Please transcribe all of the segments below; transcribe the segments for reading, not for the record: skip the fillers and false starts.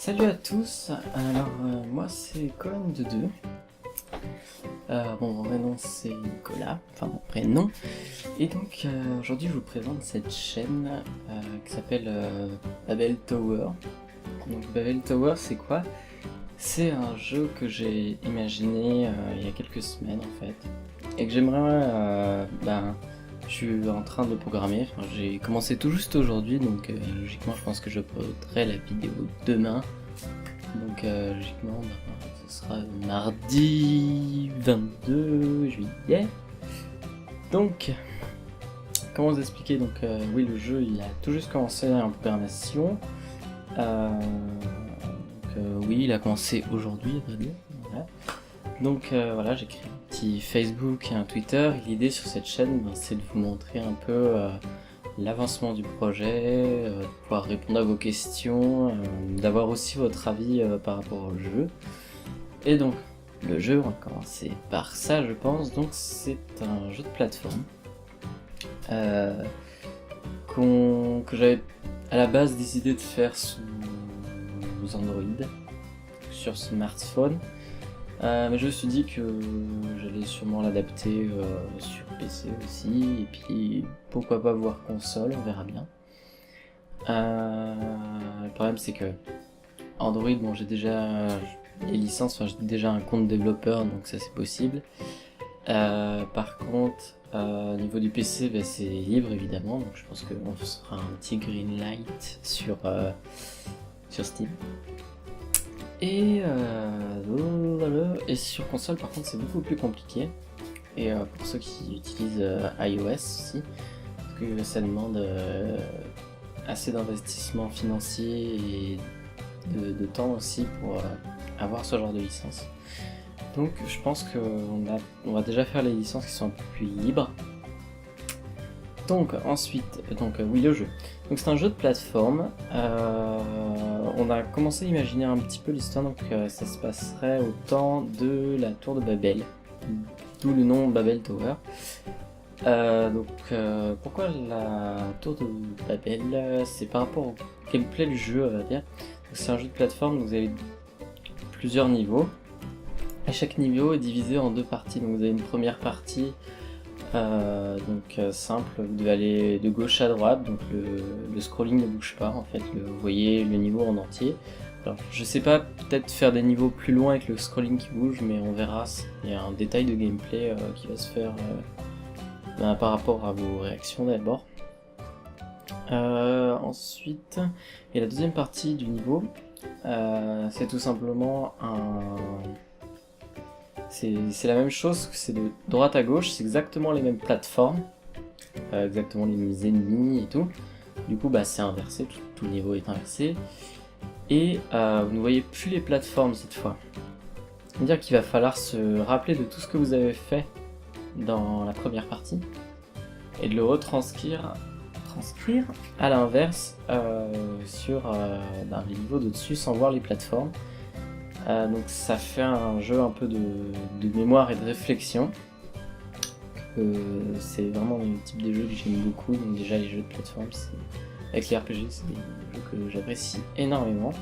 Salut à tous, alors moi c'est Cohen de 2. Mon vrai nom c'est Nicolas, enfin mon prénom. Et donc aujourd'hui je vous présente cette chaîne qui s'appelle Babel Tower. Donc Babel Tower c'est quoi? C'est un jeu que j'ai imaginé il y a quelques semaines en fait. Et que j'aimerais, je suis en train de le programmer, enfin, j'ai commencé tout juste aujourd'hui, donc logiquement je pense que je uploaderai la vidéo demain. Donc logiquement ce sera mardi 22 juillet. Donc comment vous expliquer, donc oui, le jeu il a tout juste commencé en programmation. Oui, il a commencé aujourd'hui à vrai dire. Voilà. Donc voilà, j'ai créé un petit Facebook et un Twitter, et l'idée sur cette chaîne c'est de vous montrer un peu l'avancement du projet, de pouvoir répondre à vos questions, d'avoir aussi votre avis par rapport au jeu. Et donc le jeu, on va commencer par ça je pense. Donc c'est un jeu de plateforme que j'avais à la base décidé de faire sous Android, sur smartphone. Mais je me suis dit que j'allais sûrement l'adapter sur PC aussi, et puis pourquoi pas voir console, on verra bien. Le problème c'est que Android, bon j'ai déjà les licences, enfin j'ai déjà un compte développeur, donc ça c'est possible. Par contre, au niveau du PC, c'est libre évidemment, donc je pense qu'on fera un petit green light sur Steam. Et sur console par contre c'est beaucoup plus compliqué, et pour ceux qui utilisent iOS aussi, parce que ça demande assez d'investissement financier et de temps aussi pour avoir ce genre de licence. Donc je pense qu'on va déjà faire les licences qui sont un peu plus libres. Donc ensuite, oui, le jeu. Donc c'est un jeu de plateforme. On a commencé à imaginer un petit peu l'histoire, donc ça se passerait au temps de la tour de Babel, d'où le nom Babel Tower. Pourquoi la tour de Babel? C'est par rapport au gameplay du jeu, on va dire. C'est un jeu de plateforme, donc vous avez plusieurs niveaux. Et chaque niveau est divisé en deux parties. Donc vous avez une première partie simple, vous devez aller de gauche à droite, donc le scrolling ne bouge pas en fait, vous voyez le niveau en entier. Alors je sais pas, peut-être faire des niveaux plus loin avec le scrolling qui bouge, mais on verra, il y a un détail de gameplay qui va se faire par rapport à vos réactions d'abord. Ensuite, et la deuxième partie du niveau, c'est tout simplement c'est la même chose, c'est de droite à gauche, c'est exactement les mêmes plateformes, exactement les mêmes ennemis et tout. Du coup c'est inversé, tout le niveau est inversé. Et vous ne voyez plus les plateformes cette fois. C'est-à-dire qu'il va falloir se rappeler de tout ce que vous avez fait dans la première partie, et de le retranscrire à l'inverse sur les niveaux de dessus sans voir les plateformes. Donc ça fait un jeu un peu de mémoire et de réflexion. C'est vraiment le type de jeu que j'aime beaucoup. Donc déjà les jeux de plateforme, avec les RPG, c'est des jeux que j'apprécie énormément.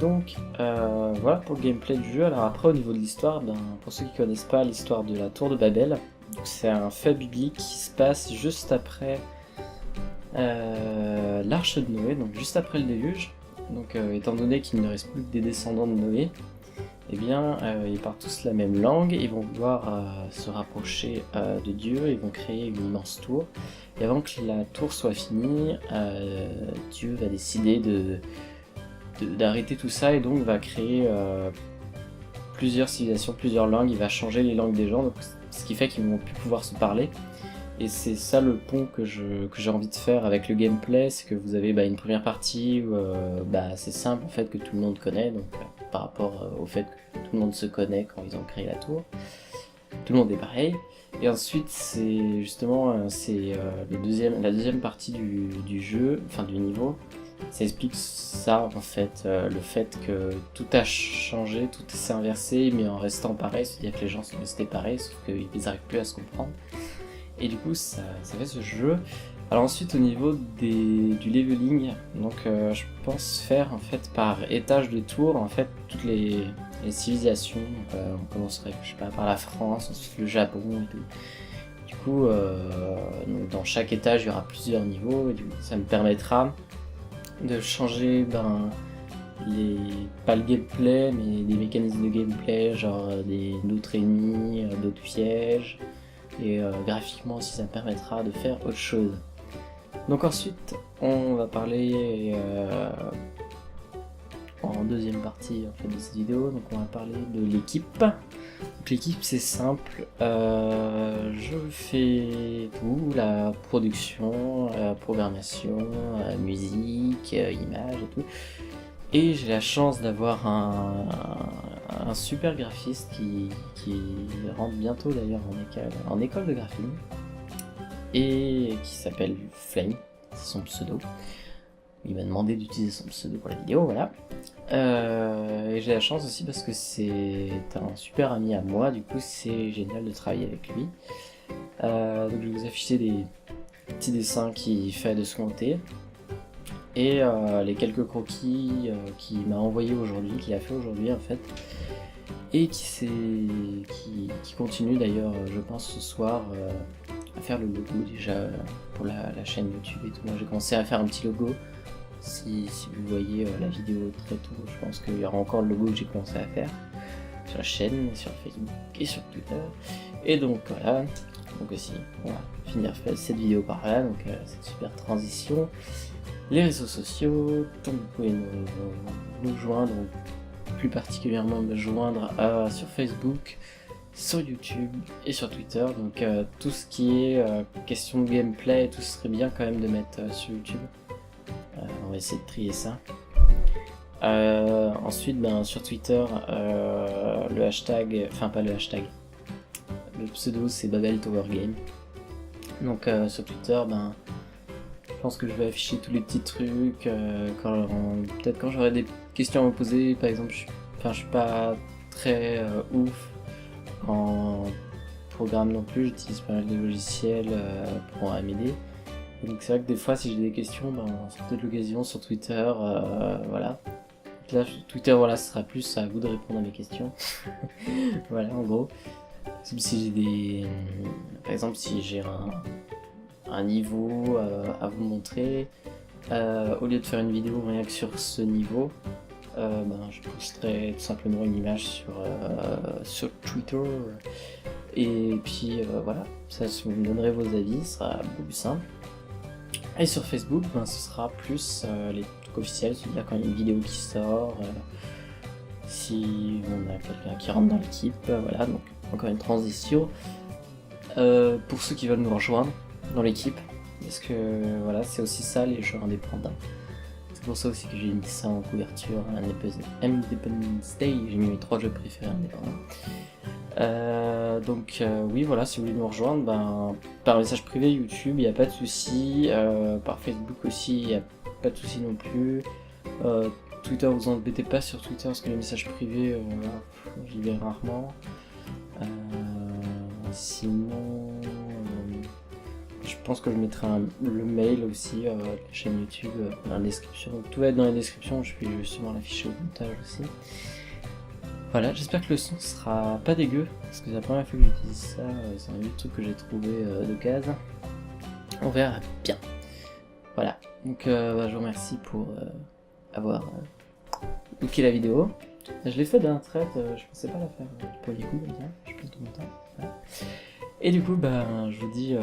Donc voilà pour le gameplay du jeu. Alors après au niveau de l'histoire, pour ceux qui connaissent pas l'histoire de la tour de Babel, c'est un fait biblique qui se passe juste après l'arche de Noé, donc juste après le déluge. Donc étant donné qu'il ne reste plus que des descendants de Noé, eh bien ils parlent tous la même langue, ils vont vouloir se rapprocher de Dieu, ils vont créer une immense tour. Et avant que la tour soit finie, Dieu va décider d'arrêter tout ça, et donc va créer plusieurs civilisations, plusieurs langues. Il va changer les langues des gens, donc, ce qui fait qu'ils ne vont plus pouvoir se parler. Et c'est ça le pont que j'ai envie de faire avec le gameplay, c'est que vous avez une première partie où c'est simple en fait, que tout le monde connaît, donc par rapport au fait que tout le monde se connaît quand ils ont créé la tour, tout le monde est pareil. Et ensuite c'est justement la deuxième partie du jeu, enfin du niveau, ça explique ça en fait, le fait que tout a changé, tout s'est inversé mais en restant pareil, c'est-à-dire que les gens sont restés pareils sauf qu'ils n'arrivent plus à se comprendre. Et du coup ça fait ce jeu Alors ensuite au niveau du leveling, donc je pense faire en fait par étage de tour en fait toutes les civilisations. On commencerait je sais pas par la France, ensuite le Japon et tout. Du coup donc dans chaque étage il y aura plusieurs niveaux et du coup, ça me permettra de changer pas le gameplay mais des mécanismes de gameplay, genre d'autres ennemis, d'autres pièges, et graphiquement aussi ça me permettra de faire autre chose. Donc ensuite on va parler en deuxième partie en fait, de cette vidéo, donc on va parler de l'équipe. Donc l'équipe c'est simple, je fais tout, la production, la programmation, la musique, images et tout. Et j'ai la chance d'avoir un super graphiste qui rentre bientôt d'ailleurs en école de graphisme, et qui s'appelle Flame, c'est son pseudo. Il m'a demandé d'utiliser son pseudo pour la vidéo, voilà. Et j'ai la chance aussi parce que c'est un super ami à moi, du coup c'est génial de travailler avec lui. Donc je vais vous afficher des petits dessins qu'il fait de son côté. Et les quelques croquis qu'il m'a envoyé aujourd'hui, qu'il a fait aujourd'hui en fait. Et qui continue d'ailleurs, je pense ce soir, à faire le logo déjà pour la chaîne YouTube et tout. Moi j'ai commencé à faire un petit logo. Si vous voyez la vidéo très tôt, je pense qu'il y aura encore le logo que j'ai commencé à faire sur la chaîne, sur Facebook et sur Twitter. Et donc voilà, donc aussi on va finir cette vidéo par là, donc cette super transition. Les réseaux sociaux, donc vous pouvez nous joindre, plus particulièrement me joindre sur Facebook, sur YouTube et sur Twitter. Donc tout ce qui est question de gameplay, tout ce serait bien quand même de mettre sur YouTube. On va essayer de trier ça. Ensuite, sur Twitter, le hashtag, enfin pas le hashtag, le pseudo c'est Babel Tower Game. Donc sur Twitter, je pense que je vais afficher tous les petits trucs. Peut-être quand j'aurai des questions à me poser, par exemple, je suis pas très ouf en programme non plus, j'utilise pas mal de logiciels pour m'aider. Donc c'est vrai que des fois si j'ai des questions, c'est peut-être l'occasion sur Twitter, voilà. Donc là Twitter, voilà, ce sera plus à vous de répondre à mes questions. Voilà en gros. Si j'ai par exemple si j'ai un niveau à vous montrer, au lieu de faire une vidéo rien que sur ce niveau, je posterai tout simplement une image sur Twitter. Et puis voilà, ça si vous me donnerez vos avis, ce sera beaucoup plus simple. Et sur Facebook, ce sera plus les trucs officiels, c'est-à-dire quand il y a une vidéo qui sort, si on a quelqu'un qui rentre dans l'équipe, voilà, donc encore une transition. Pour ceux qui veulent nous rejoindre dans l'équipe, parce que voilà, c'est aussi ça les jeux indépendants. C'est pour ça aussi que j'ai mis ça en couverture, Independence Day, j'ai mis mes 3 jeux préférés indépendants. Oui, voilà, si vous voulez nous rejoindre, par message privé YouTube, il n'y a pas de souci. Par Facebook aussi, il n'y a pas de souci non plus. Twitter, vous embêtez pas sur Twitter parce que les messages privés, j'y vais rarement. Sinon, je pense que je mettrai le mail aussi, la chaîne YouTube dans la description. Donc, tout va être dans la description, je vais justement l'afficher au montage aussi. Voilà, j'espère que le son sera pas dégueu, parce que c'est la première fois que j'utilise ça, c'est un vieux truc que j'ai trouvé d'occasion. On verra bien. Voilà, donc je vous remercie pour avoir looké la vidéo. Je l'ai fait d'un trait, je pensais pas la faire du premier coup comme ça, je passe tout mon temps. Voilà. Et du coup, je vous dis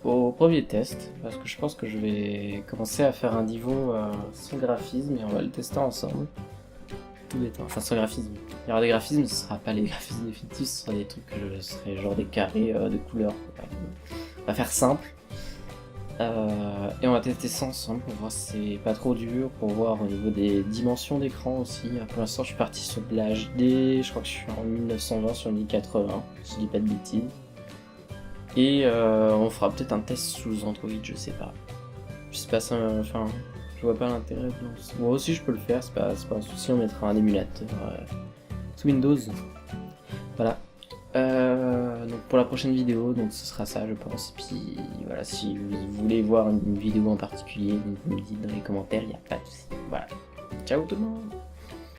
au premier test, parce que je pense que je vais commencer à faire un niveau sans graphisme et on va le tester ensemble. Enfin sans graphisme. Il y aura des graphismes, ce sera pas les graphismes définitifs, ce sera des trucs que je serai genre des carrés de couleurs. On va faire simple. Et on va tester ça ensemble pour voir si c'est pas trop dur, pour voir au niveau des dimensions d'écran aussi. Pour l'instant je suis parti sur de la HD, je crois que je suis en 1920 sur 1080, si je dis pas de bêtises. Et on fera peut-être un test sous Android, je sais pas. Je sais pas, je vois pas l'intérêt. Moi aussi je peux le faire, c'est pas un souci, on mettra un émulateur sous Windows. Voilà. donc pour la prochaine vidéo, donc ce sera ça je pense. Et puis voilà, si vous voulez voir une vidéo en particulier, vous me dites dans les commentaires, il n'y a pas de souci. Voilà. Ciao tout le monde!